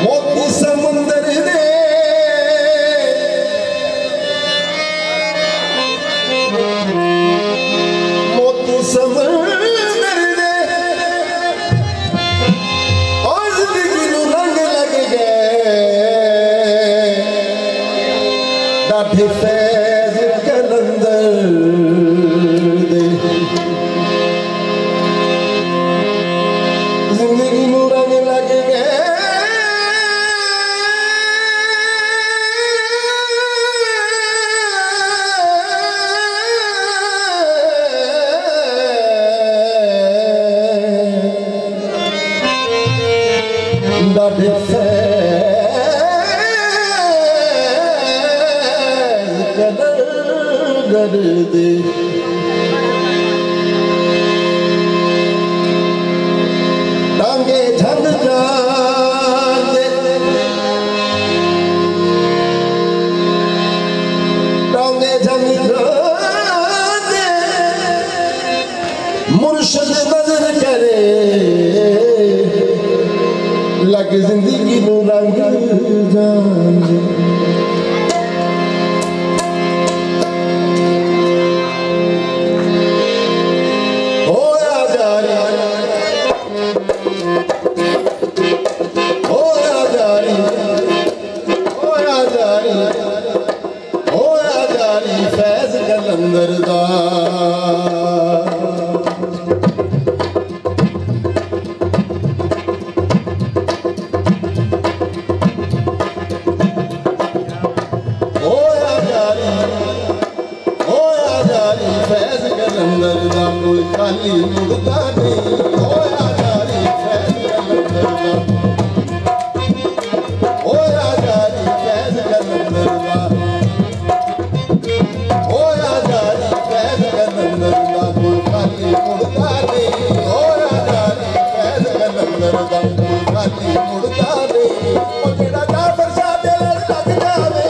मोती समुंदर दे मोती समुंदर दे और जिंदगी नू रंग लग गए डाढे फैज कलंदर दे जिंदगी नू रंग लग गए डाढे कलंदर दे टांगे झंग जाते टांगे झंग जाते मुर्शद नजर करे लग जिंदगी नू रंग जाने होया जारी होया जारी होया जारी होया जारी फैज कलंदर दा कोई खाली मुड़ता नहीं होया जारी फैज कलंदर दा होया जारी फैज कलंदर दा होया जारी फैज कलंदर दा कोई खाली मुड़ता नहीं होया जारी फैज कलंदर दा कोई खाली मुड़ता नहीं ओ जेड़ा जाफर शाह दे लड़ लग जावे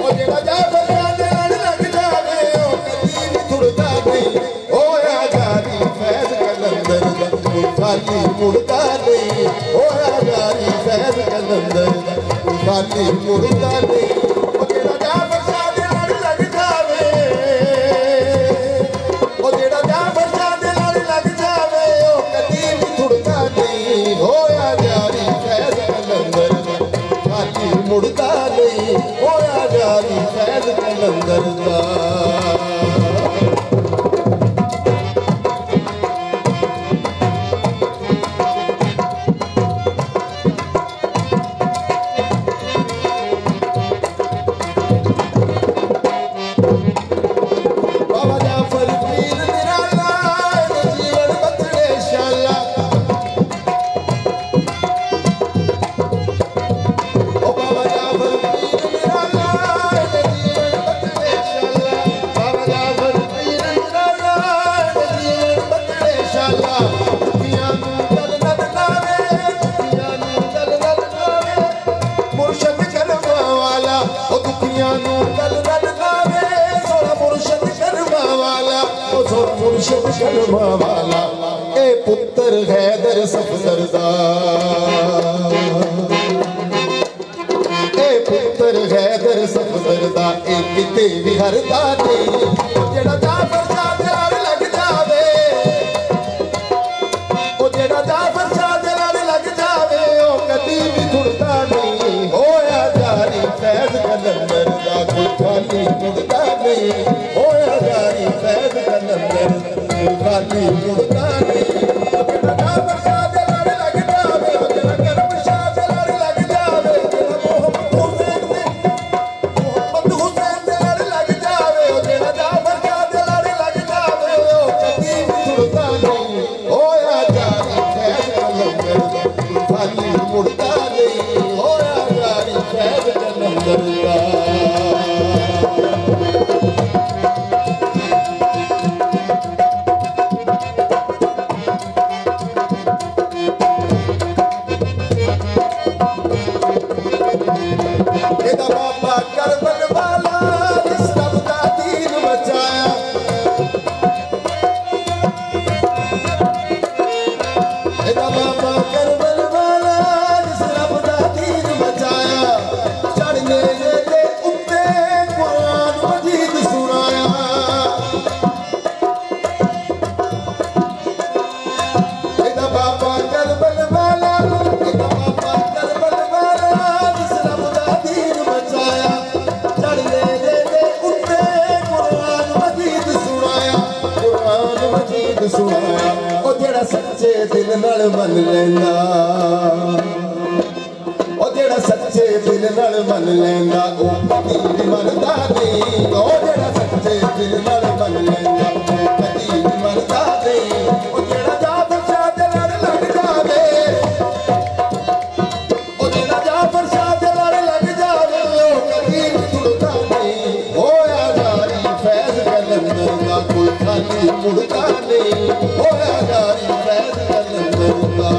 ओ जेड़ा जाफर शाह दे लड़ लग जावे ओ होया जारी फैज कलंदर दा कोई खाली मुड़ता नहीं होया जारी फैज कलंदर दा कोई खाली मुड़ता नहीं ओ जेड़ा जाफर शाह दे लड़ लग जावे ओ जेड़ा जाफर शाह दे लड़ लग जावे ओ कदी भी थुड़ता नहीं होया जारी फैज कलंदर दा खाली मुड़ता नहीं होया जारी फैज कलंदर दा वाला ए पुत्र हैदर सफदर दा ए पुत्र हैदर सफदर दा ए किते भी हरदा नहीं जेड़ा जाफर शाह दे लड़ लग जावे ओ जेड़ा जाफर शाह दे लड़ लग जावे ओ कदी भी थुड़दा नहीं होया जारी फैज कलंदर दा कोई खाली मुड़दा नहीं होया जारी फैज कलंदर खाली मुड़ता नहीं जेड़ा जाफर शाह दे लड़ लग जावे जेड़ा करम शाह दे लड़ लग जावे जेड़ा मोहम्मद हुसैन दे लड़ लग जावे जेड़ा जाफर शाह दे लड़ लग जावे कदी भी थुड़ता नहीं होया जारी फैज कलंदर दा खाली मुड़ता नहीं होया जारी फैज कलंदर दा सच्चे दिल नाल मन लेंदा ओ जेड़ा सच्चे दिल नाल मन लेंदा ओ कदी भी मरदा नहीं ओ जेड़ा सच्चे दिल नाल मन लेंदा कदी भी मरदा नहीं ओ जेड़ा जाफर शाह दे लड़ लग जावे ओ जेड़ा जाफर शाह दे लड़ लग जावे ओ कदी भी छुड़दा नहीं होया जारी फैज कलंदर दा कोई खाली मुड़दा नहीं होया जारी फैज कलंदर दा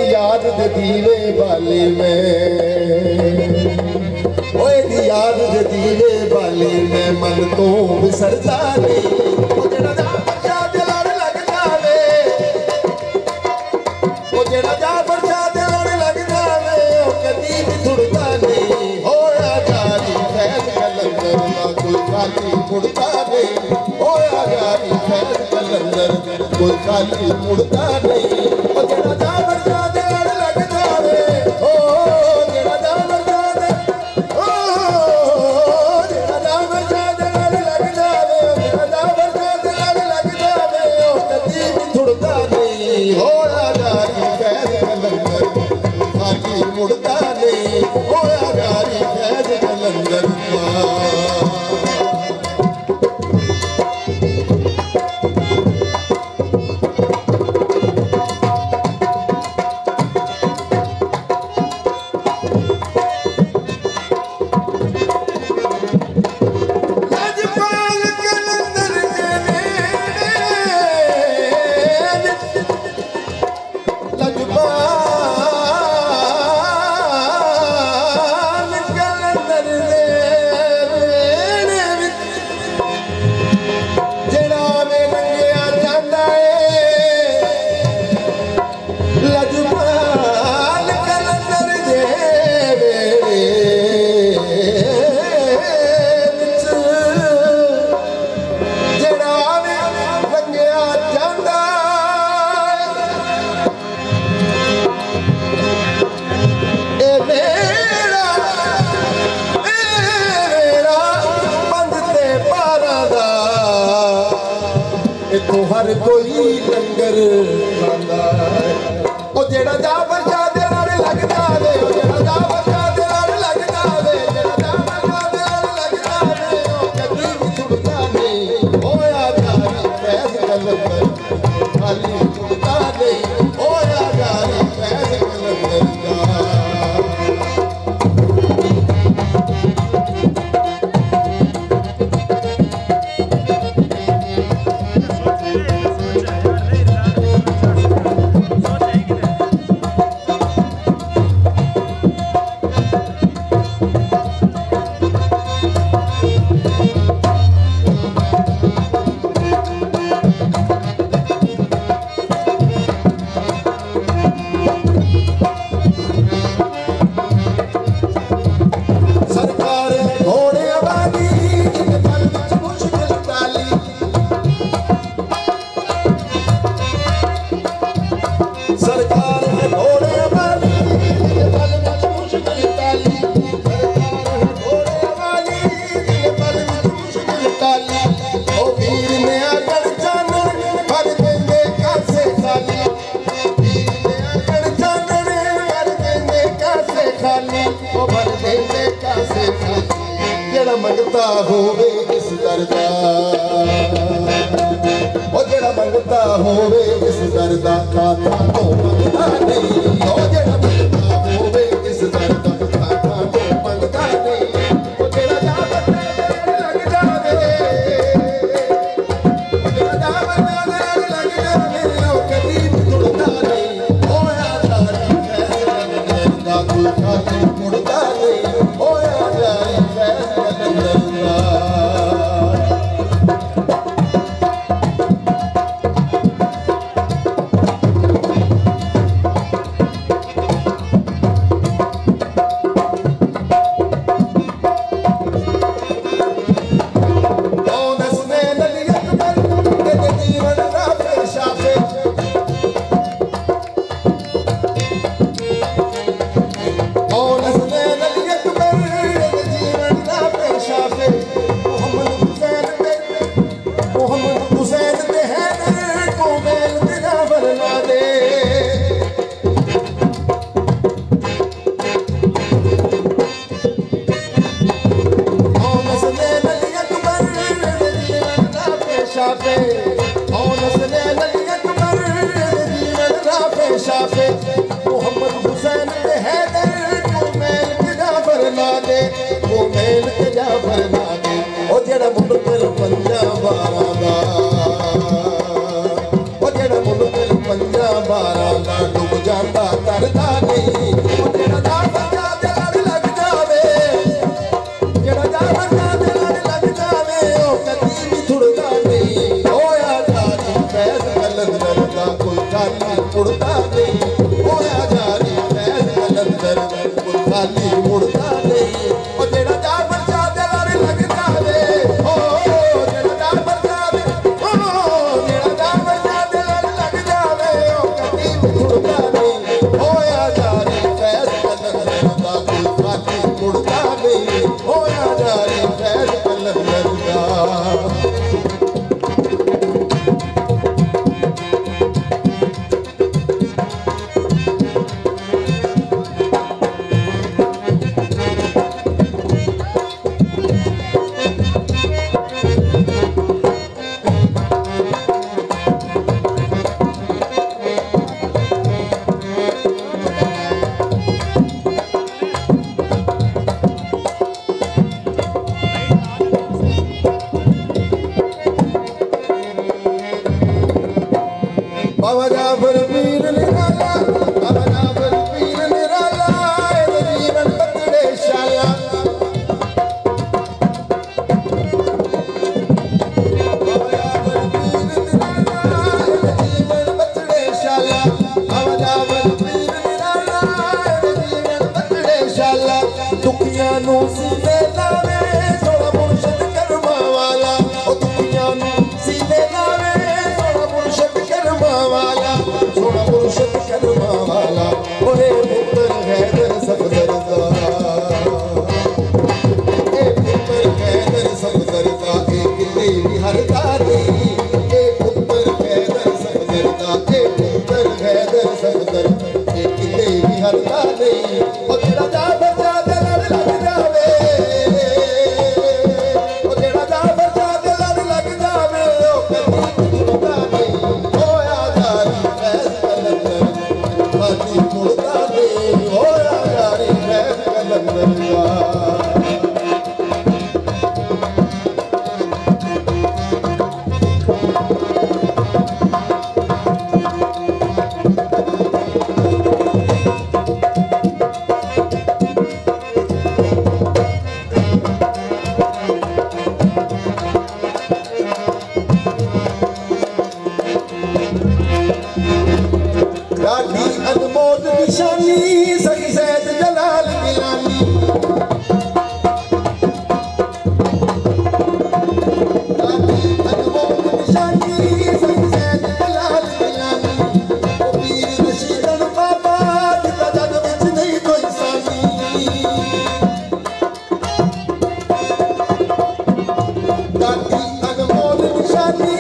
याद दे दीवे बाली में ओए दी याद दे दीवे बाली में मन तो बिसरदा नहीं ओ जेड़ा जाफर शाह दे लड़ लग जावे ओ जेड़ा जाफर शाह दे लड़ लग जावे ओ कदी भी छुड़दा नहीं होया जारी फैज कलंदर दा कोई खाली मुड़दा नहीं होया जारी फैज कलंदर कोई खाली मुड़दा नहीं ओ जेड़ा जाफर शाह दे लड़ लग जावे ओ जेड़ा जाफर शाह दे ओ जेड़ा जाफर शाह दे लड़ लग जावे ओ जेड़ा जाफर शाह दे लड़ लग जावे ओ कदी भी छुड़दा नहीं होया जारी फैज कलंदर खाली मुड़दा नहीं होया जारी फैज कलंदर हर कोई लंगर खांदा है ओ जेड़ा जाफर शाह दे लड़ लग जावे ओ जेड़ा जाफर शाह दे लड़ लग जावे जेड़ा जाफर शाह दे लड़ लग जावे ओ कदी भी छुड़दा नहीं होया जारी फैज कलंदर खाली छुड़दा नहीं होया जारी फैज कलंदर मंगता होवे इस दरबार काफे और नस्ले अली अकबर दीन राफे शाफे मोहम्मद हुसैन के हैदर को मैल के जाफर ना दे वो मैल के जाफर ना दे ओ जेड़ा मुल्क पंजाब वाला ओ जेड़ा मुल्क पंजाब वाला डूब जाता तरदा नहीं ओ जेड़ा जाफर मुड़ता नहीं होया जारी फैज कलंदर कोई खाली मुड़ता नहीं ओ जेड़ा जाफर शाह दे लड़ लग जावे ओ जेड़ा जाफर शाह दे ओ जेड़ा जाफर शाह दे लड़ लग जावे ओ कभी मुड़ता नहीं होया जारी फैज कलंदर दा कोई खाली मुड़ता नहीं होया जारी फैज कलंदर दा बाबा जाफर पीर निराला बाबा जाफर पीर निराला जीवन बतड़े शाला बाबा जाफर पीर निराला जीवन बतड़े शाला बाबा जाफर पीर निराला जीवन बतड़े शाला दुखियां नू सीने लावे सोना मुर्शद करवा वाला ओ दुखियां नू सीने लावे सोना मुर्शद करवा वाला सोना मुर्शद करवा वाला ओए पुत्र हैदर सफदर दा ए पुत्र हैदर सफदर दा ए किले भी हरदा नहीं ए पुत्र हैदर सफदर दा ए पुत्र हैदर सफदर ए किले भी हरदा नहीं ओ तेरा जाफर शाह दे लड़ लग जावे ओ तेरा जाफर शाह दे लड़ लग जावे ओ कभी मुड़ता नहीं होया जारी फैज कलंदर कभी मुड़ता नहीं होया जारी फैज कलंदर का गाड़ी अनमोल निशानी सखी सैद जलाल गिलानी गाड़ी अनमोल निशानी सखी सैद जलाल गिलानी ओ पीर रशीदन बाबा जिदा जग विच नहीं कोई सानी गाड़ी अनमोल निशानी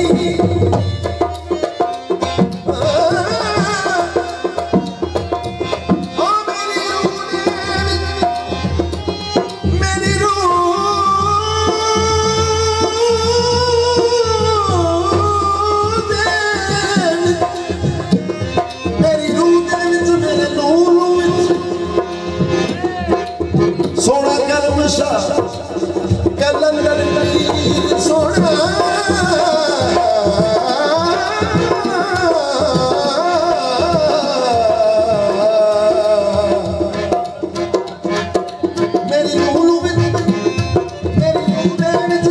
सोना कर्म शाह कलंदर पीर सोना मेरी नूलू विच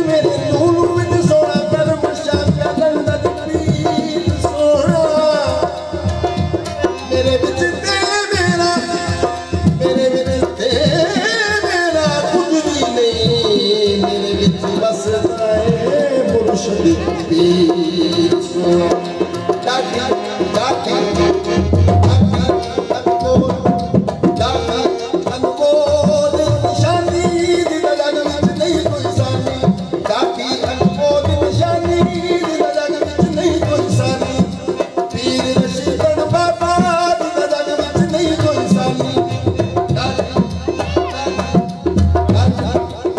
मेरे नूलू विच सोना कर्म शाह कलंदर पीर सोना मेरे विच ते मेरा मेरे विच ते मेरे विच बसदा है मुर्शद पीर सोना डाकी डाकी अनमोल निशानी जिदा जग विच नहीं कोई सानी डाकी अनमोल निशानी जिदा जग विच नहीं कोई सानी पीर रशीदन बाबा जिदा जग विच नहीं कोई सानी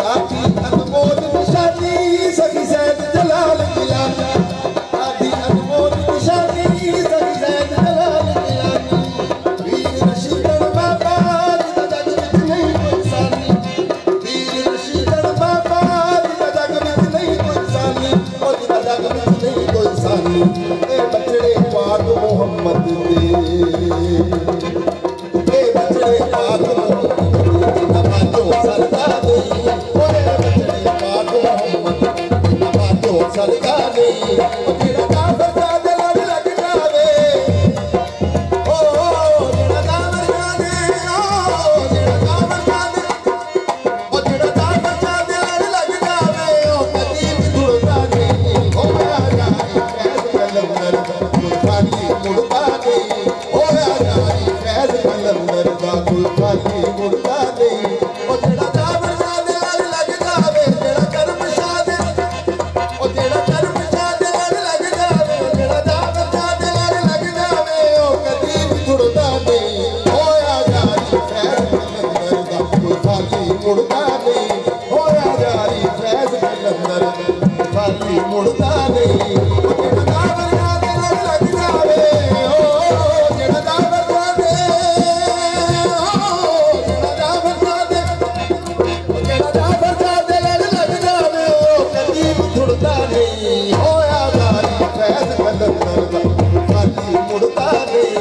डाकी अनमोल निशानी सखी सैद जलाल गिलानी नहीं कोई सानू ए बचड़े पाक मुहम्मद दे ए बचड़े पाक मुहम्मद नमाजो सजदा नहीं ओए बचड़े पाक मुहम्मद नमाजो सजदा नहीं ओ जेड़ा काफर दा दिल लग जावे ओ जेड़ा काफर जाने ओ जेड़ा काफर जाने ओ जेड़ा काफर दा दिल लग जावे ओ कदी भी जुड़दा नहीं होया जाई फैज़ कलंदर कोई खाली मुड़दा नहीं होया जाई फैज़ कलंदर दा कोई खाली मुड़दा नहीं ओ जेड़ा काफर दा दिल लग जावे जेड़ा कर्म शादे ओ जेड़ा कर्म शादे लग जावे जेड़ा काफर दा दिल लग जावे ओ कदी भी जुड़दा नहीं होया जाई फैज़ कलंदर दा कोई खाली मुड़दा नहीं होया जाई फैज़ कलंदर खाली मुड़दा नहीं ओ जेड़ा काफर दा दिल लग जावे ओ जेड़ा काफर दा दे ओ जेड़ा काफर दा दे ओ जेड़ा काफर दा दिल लग जावे ओ कदी भी जुड़दा नहीं होया जाई फैज़ कलंदर दा खाली मुड़दा नहीं